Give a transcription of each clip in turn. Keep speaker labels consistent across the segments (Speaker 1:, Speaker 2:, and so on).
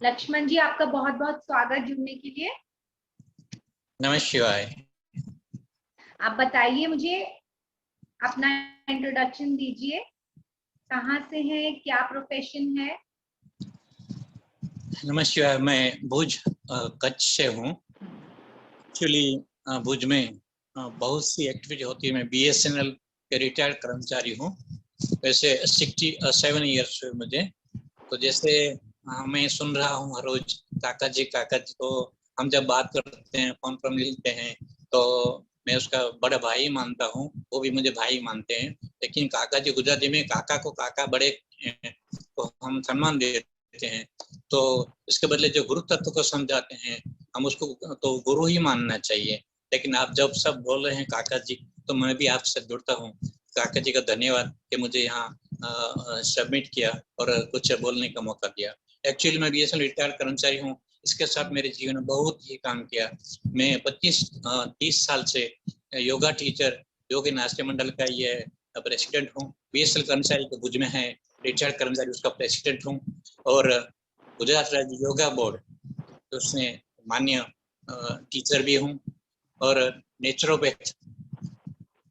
Speaker 1: लक्ष्मण जी, आपका बहुत बहुत स्वागत जुड़ने के लिए।
Speaker 2: नमः शिवाय।
Speaker 1: आप बताइए मुझे, अपना इंट्रोडक्शन दीजिए। कहाँ से हैं, क्या प्रोफेशन है?
Speaker 2: नमः शिवाय। मैं भुज कच्छ से हूँ। एक्चुअली भुज में बहुत सी एक्टिविटी होती है। मैं बीएसएनएल के रिटायर्ड कर्मचारी हूँ। वैसे 67 ईयर्स हुए मुझे। तो जैसे मैं सुन रहा हूँ हर रोज काका जी तो हम जब बात करते हैं, फोन पर मिलते हैं, तो मैं उसका बड़ा भाई मानता हूँ, वो भी मुझे भाई मानते हैं। लेकिन काका जी गुजराती में काका को काका बड़े तो हम सम्मान देते हैं। तो इसके बदले जो गुरु तत्व को समझाते हैं, हम उसको तो गुरु ही मानना चाहिए। लेकिन आप जब सब बोल रहे हैं काका जी, तो मैं भी आपसे जुड़ता हूँ। काका जी का धन्यवाद कि मुझे यहाँ सबमिट किया और कुछ बोलने का मौका दिया। एक्चुअली मैं बीएसएनएल रिटायर्ड कर्मचारी हूँ। इसके साथ मेरे जीवन में बहुत ही काम किया। मैं 25-30 साल से योगा टीचर, योगी नाट्य मंडल का ये प्रेसिडेंट हूँ। बीएसएनएल कर्मचारी के भुज में है, रिटायर्ड कर्मचारी उसका प्रेसिडेंट हूँ। और गुजरात राज्य योगा बोर्ड तो उसमें मान्य टीचर भी हूँ। और नेचुरोपैथ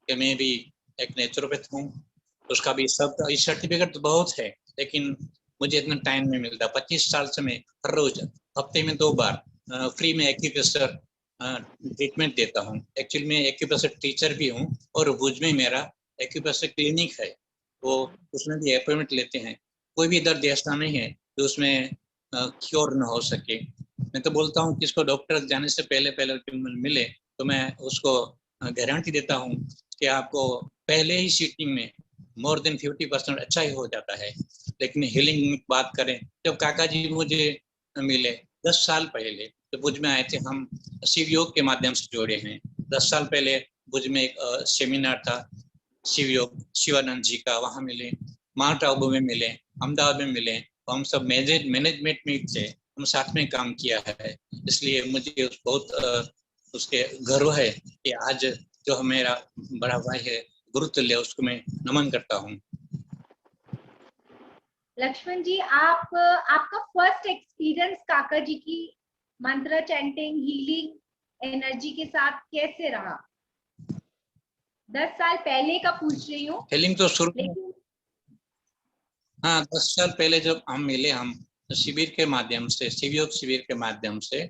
Speaker 2: के मैं भी एक नेचुरोपैथ हूँ। उसका भी सब सर्टिफिकेट तो बहुत है, लेकिन मुझे इतना टाइम नहीं मिलता। 25 साल से मैं हर रोज हफ्ते में 2 बार फ्री में एक्यूप्रेशर ट्रीटमेंट देता हूँ। एक्चुअली मैं एक्यूप्रेशर टीचर भी हूँ और भुज में मेरा एक्यूप्रेशर क्लिनिक है। वो उसमें भी अपॉइंटमेंट लेते हैं। कोई भी दर्द ऐसा नहीं है जो उसमें क्योर न हो सके। मैं तो बोलता हूँ किसको डॉक्टर जाने से पहले पहले मिले तो मैं उसको गारंटी देता हूँ कि आपको पहले ही सीटिंग में मोर देन 50% अच्छा ही हो जाता है। लेकिन हीलिंग बात करें, जब काका जी मुझे मिले 10 साल पहले, तो भुज में आए थे, हम शिव योग के माध्यम से जोड़े हैं। 10 साल पहले भुज में एक सेमिनार था शिव योग, शिवानंद जी का, वहाँ मिले। माउंट आबू में मिले, अहमदाबाद में मिले। तो हम सब मैनेजमेंट में थे, हम साथ में काम किया है। इसलिए मुझे बहुत उसके गर्व है कि आज जो मेरा बड़ा भाई है गुरुतुल्य, उसको मैं नमन करता हूँ।
Speaker 1: लक्ष्मण जी, आपका फर्स्ट एक्सपीरियंस काका जी की मंत्र चैंटिंग, हीलिंग एनर्जी के साथ कैसे रहा? 10 साल पहले का पूछ रही हूँ।
Speaker 2: हीलिंग तो शुरू
Speaker 1: लेकिन
Speaker 2: हाँ, 10 साल पहले जब हम मिले, हम शिविर के माध्यम से, शिव योग शिविर के माध्यम से,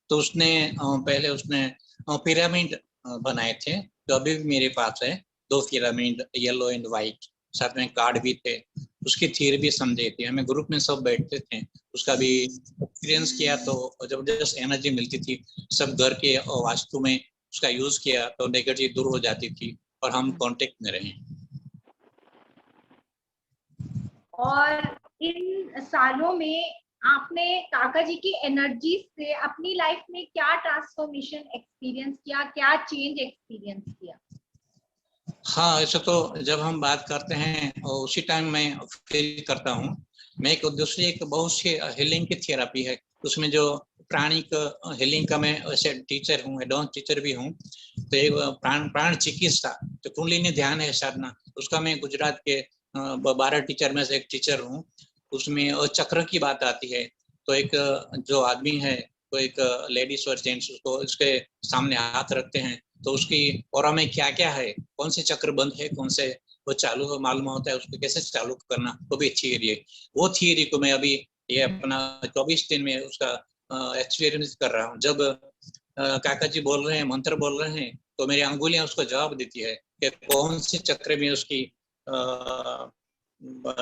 Speaker 2: तो उसने पहले उसने पिरामिड बनाए थे, जो अभी भी मेरे पास है। 2 पिरामिड, येलो एंड व्हाइट, साथ में कार्ड भी थे। उसकी थ्योरी भी समझे थे, हमें ग्रुप में सब बैठते थे। उसका भी एक्सपीरियंस किया, तो जबरदस्त एनर्जी मिलती थी। सब घर के वास्तु में उसका यूज किया तो नेगेटिव दूर हो जाती थी और हम कांटेक्ट में रहे।
Speaker 1: और इन सालों में आपने काका जी की एनर्जी से अपनी लाइफ में क्या ट्रांसफॉर्मेशन एक्सपीरियंस किया, क्या चेंज एक्सपीरियंस किया?
Speaker 2: हाँ, ऐसा तो जब हम बात करते हैं उसी टाइम मैं फील करता हूँ। मैं एक दूसरी एक बहुत सी हीलिंग की थेरापी है, उसमें जो प्राणिक हीलिंग का मैं वैसे टीचर हूँ, एडवांस टीचर भी हूँ। तो एक प्राण चिकित्सा जो कुंडलिनी ध्यान है साधना, उसका मैं गुजरात के 12 टीचर में से एक टीचर हूँ। उसमें चक्र की बात आती है, तो एक जो आदमी है, तो एक लेडीज और जेंट्स उसको उसके सामने हाथ रखते हैं, तो उसकी ऑरा में क्या क्या है, कौन से चक्र बंद है, कौन से वो चालू हो, मालूम होता है उसको कैसे चालू करना। वो भी थियरी है। वो थियरी को मैं अभी ये अपना 24 दिन में उसका एक्सपीरियंस कर रहा हूँ। जब काका जी बोल रहे हैं, मंत्र बोल रहे हैं, तो मेरी अंगुलियां उसको जवाब देती है कि कौन से चक्र में उसकी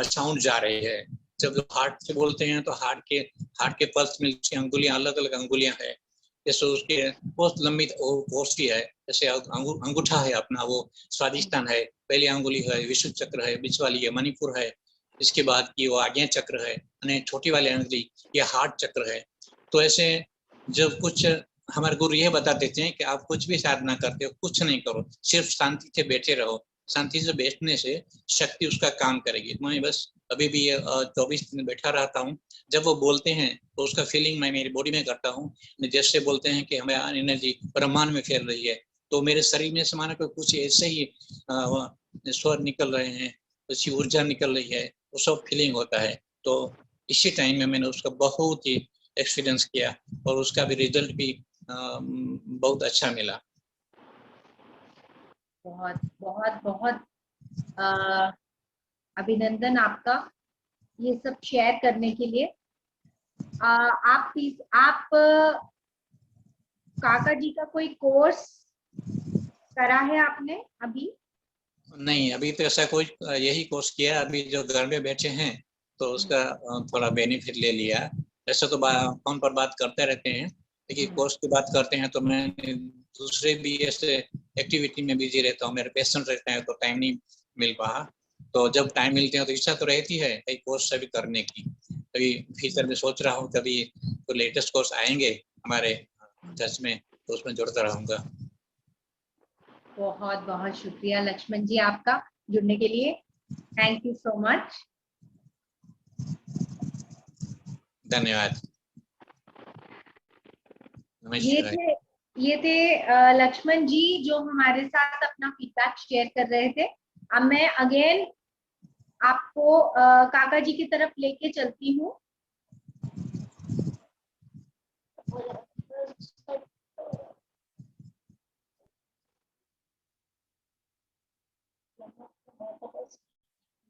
Speaker 2: साउंड जा रही है। जब हार्ट से बोलते हैं तो हार्ट के पल्स में उसकी अंगुलियां, अलग अलग अंगुलियां है। जैसे उसके बहुत लंबी कोष्ठी है, जैसे अंगूठा है अपना, वो स्वादिष्टान है, पहली अंगुली है विशुद्ध चक्र है, बीच वाली है मणिपुर है, इसके बाद की वो आज्ञा चक्र है, और छोटी वाली अंगुली ये हार्ट चक्र है। तो ऐसे जब कुछ हमारे गुरु ये बता देते हैं कि आप कुछ भी साधना करते हो, कुछ नहीं करो, सिर्फ शांति से बैठे रहो। शांति से बैठने से शक्ति उसका काम करेगी। मैं बस अभी भी 24 दिन बैठा रहता हूँ। जब वो बोलते हैं तो उसका फीलिंग मैं मेरी बॉडी में करता हूँ। जैसे बोलते हैं कि हमें एनर्जी ब्रह्मांड में फैल रही है, तो मेरे शरीर में से माना कोई कुछ ऐसे ही स्वर निकल रहे हैं, अच्छी ऊर्जा निकल रही है, वो सब फीलिंग होता है। तो इसी टाइम में मैंने उसका बहुत ही एक्सपीरियंस किया और उसका भी रिजल्ट भी बहुत अच्छा मिला।
Speaker 1: बहुत बहुत बहुत अ, अभिनंदन आपका ये सब शेयर करने के लिए। आप काका जी का कोई कोर्स करा है आपने अभी?
Speaker 2: नहीं, अभी तो ऐसा कोई यही कोर्स किया, अभी जो घर में बैठे हैं तो उसका थोड़ा बेनिफिट ले लिया। ऐसे तो फोन पर बात करते रहते हैं, लेकिन कोर्स की बात करते हैं तो मैं दूसरे भी ऐसे एक्टिविटी में बिजी रहता हूँ, मेरे पेशेंट रहते हैं तो टाइम नहीं मिल पा। तो जब टाइम मिलते हैं तो इच्छा तो रहती है कई कोर्स अभी करने की। अभी फ्यूचर में सोच रहा हूँ कभी तो लेटेस्ट कोर्स आएंगे हमारे चर्च में तो उसमें जुड़ता रहूंगा।
Speaker 1: बहुत बहुत शुक्रिया लक्ष्मण जी आपका जुड़ने के लिए। Thank you so much.
Speaker 2: धन्यवाद।
Speaker 1: ये
Speaker 2: नमस्कार।
Speaker 1: थे लक्ष्मण जी जो हमारे साथ अपना फीडबैक शेयर कर रहे थे। अब मैं अगेन आपको काका जी की तरफ लेके चलती हूँ।